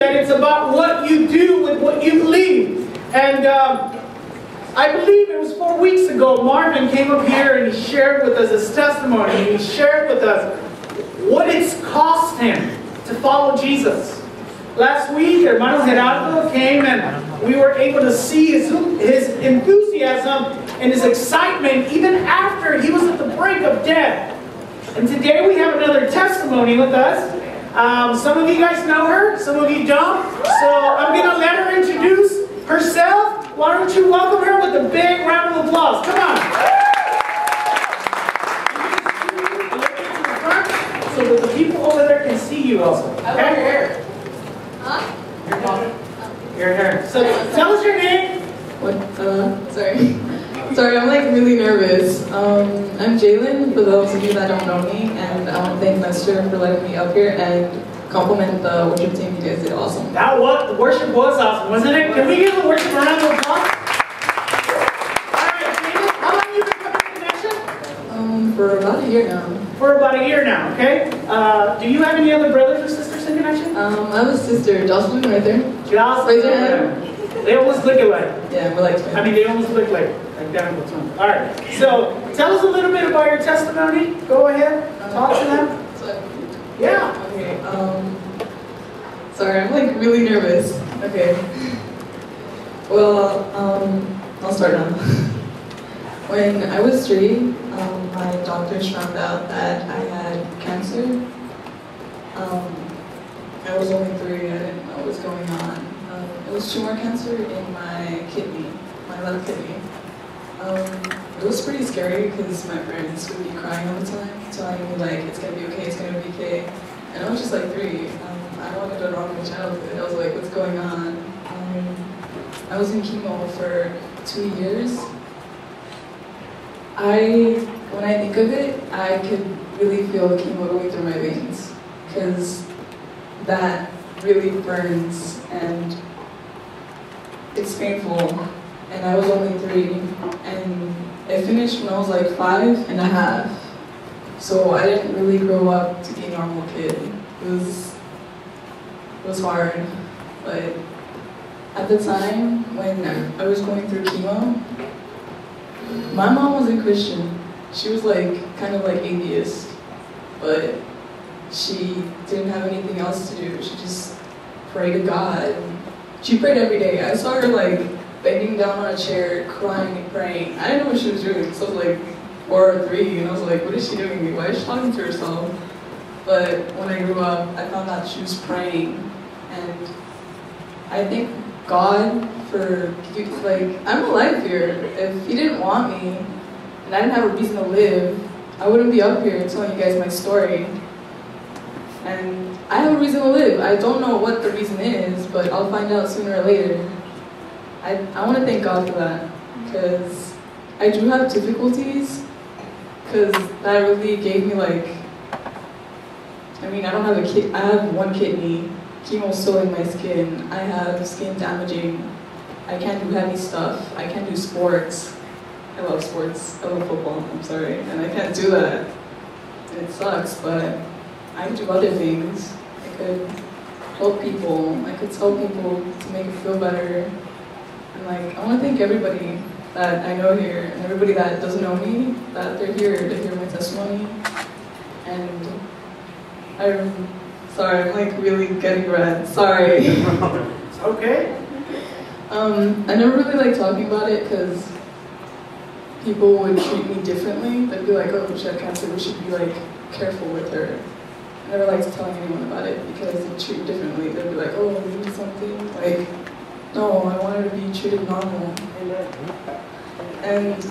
And it's about what you do with what you believe. And I believe it was 4 weeks ago, Marvin came up here and he shared with us his testimony. And he shared with us what it's cost him to follow Jesus. Last week, Hermano Gerardo came and we were able to see his enthusiasm and his excitement even after he was at the brink of death. And today we have another testimony with us. Some of you guys know her, some of you don't. So I'm going to let her introduce herself. Why don't you welcome her with a big round of applause? Come on. So that the people over there can see you also. Okay? I love your hair. Huh? Your hair. So tell us your name. What? Sorry, I'm like really nervous. I'm Jalen, for those of you that don't know me, and I want to thank Lester for letting me up here and compliment the worship team. You guys did awesome. That was, the worship was awesome, wasn't it? Can we give the worship a round of applause? Alright, Jalen, how long have you been coming to Connection? For about a year now. For about a year now, okay? Do you have any other brothers or sisters in Connection? I have a sister, Jocelyn, right there. Jocelyn. Raise your hand. They almost look alike. Yeah, we're like twins. I mean, they almost look like identical twins. All right. So, tell us a little bit about your testimony. Go ahead. Talk to them. Yeah. Okay. Sorry, I'm like really nervous. Okay. Well, I'll start now. When I was 3, my doctors found out that I had cancer. I was only 3. I didn't know what was going on. It was tumor cancer in my kidney, my left kidney. It was pretty scary because my parents would be crying all the time, telling me like, it's gonna be okay, it's gonna be okay. And I was just like 3. I wanted a normal childhood. I was like, what's going on? I was in chemo for 2 years. When I think of it, I could really feel the chemo going through my veins because that really burns and it's painful, and I was only 3, and it finished when I was like 5.5. So I didn't really grow up to be a normal kid. It was hard, but at the time when I was going through chemo, my mom wasn't Christian. She was like kind of like atheist, but she didn't have anything else to do. She just prayed to God. She prayed every day. I saw her like bending down on a chair, crying and praying. I didn't know what she was doing. So I was like 4 or 3, and I was like, what is she doing? Why is she talking to herself? But when I grew up, I found out she was praying. And I thank God for, like, I'm alive here. If He didn't want me, and I didn't have a reason to live, I wouldn't be up here telling you guys my story. And I have a reason to live. I don't know what the reason is, but I'll find out sooner or later. I want to thank God for that, because I do have difficulties, because that really gave me like, I mean, I don't have a kid. I have 1 kidney, chemo's still in my skin, I have skin damaging, I can't do heavy stuff, I can't do sports. I love sports, I love football, I'm sorry, and I can't do that. It sucks, but I could do other things. I could help people. I could tell people to make it feel better. And like, I want to thank everybody that I know here and everybody that doesn't know me, that they're here to hear my testimony. And I'm sorry, I'm like really getting red. Sorry. It's okay. I never really like talking about it because people would treat me differently. They'd be like, oh, she had cancer, we should be like careful with her. I never liked telling anyone about it because they treat me differently. They'd be like, oh, you need something? Like, no, I want her to be treated normal. And,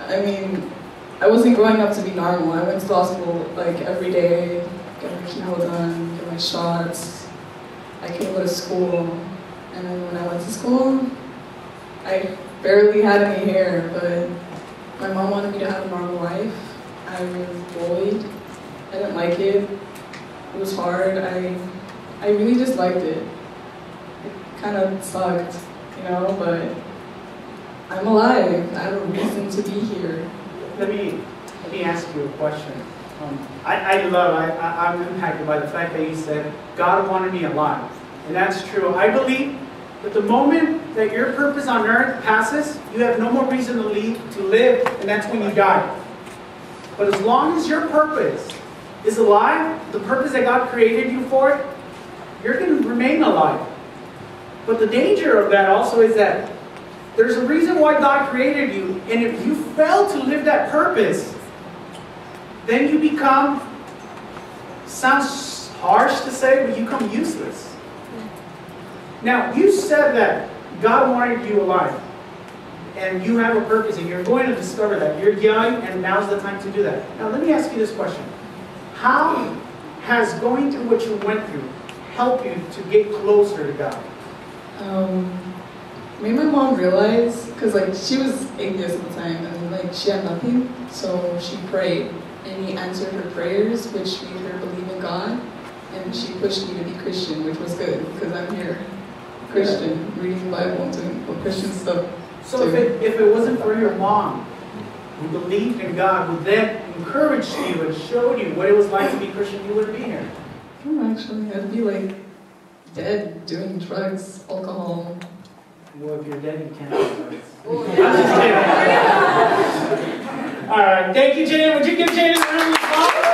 I mean, I wasn't growing up to be normal. I went to the hospital like every day, get my chemo done, get my shots. I couldn't go to school. And then when I went to school, I barely had any hair, but my mom wanted me to have a normal life. I was bullied. I didn't like it. It was hard. I really disliked it. It kind of sucked, you know, but I'm alive. I have a reason to be here. Let me ask you a question. I'm impacted by the fact that you said God wanted me alive. And that's true. I believe that the moment that your purpose on earth passes, you have no more reason to live, and that's when you die. But as long as your purpose is alive, the purpose that God created you for, you're going to remain alive. But the danger of that also is that there's a reason why God created you, and if you fail to live that purpose, then you become, sounds harsh to say, but you become useless. Now, you said that God wanted you alive, and you have a purpose, and you're going to discover that. You're young, and now's the time to do that. Now, let me ask you this question. How has going through what you went through helped you to get closer to God? Made my mom realize, because like she was atheist at the time, and like she had nothing, so she prayed, and He answered her prayers, which made her believe in God, and she pushed me to be Christian, which was good, because I'm here, Christian, reading the Bible and doing Christian stuff. So if it wasn't for your mom, who believed in God, who then encouraged you and showed you what it was like to be Christian, you wouldn't be here. Actually, I'd be like dead, doing drugs, alcohol. Well, if you're dead, you can't do drugs. I'm just kidding. All right, thank you, Jane. Would you give Jane a round of applause?